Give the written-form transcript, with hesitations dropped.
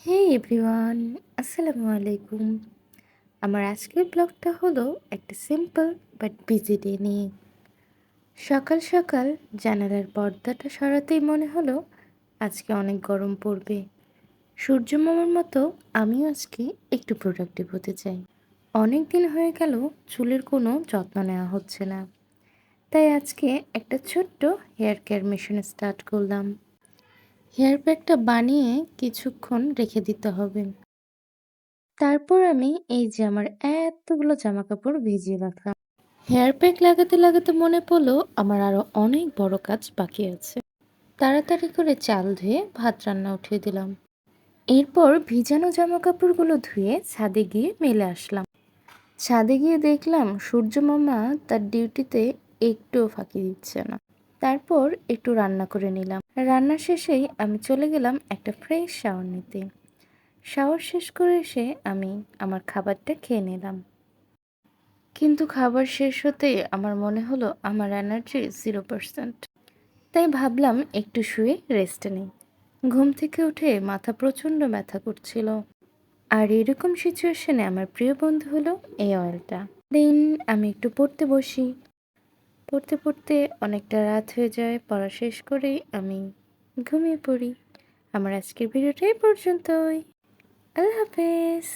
হে everyone, আসসালামু আলাইকুম। আমার আজকের ব্লগটা হলো একটা সিম্পল বাট বিজি ডে নিয়ে। সকাল সকাল জানালার পর্দাটা সরাতেই মনে হলো আজকে অনেক গরম পড়বে। সূর্য মামার মতো আমিও আজকে একটু প্রোডাক্টিভ হতে চাই। অনেক দিন হয়ে গেল চুলের কোনো যত্ন নেওয়া হচ্ছে না, তাই আজকে একটা ছোট্ট হেয়ার কেয়ার মেশিন স্টার্ট করলাম। হেয়ার প্যাকটা বানিয়ে কিছুক্ষণ রেখে দিতে হবে। তারপর আমি এই যে আমার এতগুলো জামাকাপড় ভিজিয়ে রাখলাম। হেয়ার প্যাক লাগাতে লাগাতে মনে পড়লো আমার আরো অনেক বড় কাজ বাকি আছে। তাড়াতাড়ি করে চাল ধুয়ে ভাত রান্না উঠিয়ে দিলাম। এরপর ভিজানো জামাকাপড়গুলো ধুয়ে ছাদে গিয়ে মেলে আসলাম। ছাদে গিয়ে দেখলাম সূর্য মামা তার ডিউটিতে একটুও ফাঁকি দিচ্ছে না। তারপর একটু রান্না করে নিলাম। রান্না শেষেই আমি চলে গেলাম একটা ফ্রেশ শাওয়ার নিতে। শাওয়ার শেষ করে এসে আমি আমার খাবারটা খেয়ে নিলাম। কিন্তু খাবার শেষ হতেই আমার মনে হলো আমার এনার্জি 0%। তাই ভাবলাম একটু শুয়ে রেস্ট নেই। ঘুম থেকে উঠে মাথা প্রচণ্ড ব্যথা করছিল। আর এরকম সিচুয়েশনে আমার প্রিয় বন্ধু হলো এই অয়েলটা। দেন আমি একটু পড়তে বসি। পড়তে পড়তে অনেকটা রাত হয়ে যায়। পড়া শেষ করেই আমি ঘুমিয়ে পড়ি। আমার আজকের ভিডিওটা এই পর্যন্তই। আল্লাহ হাফেজ।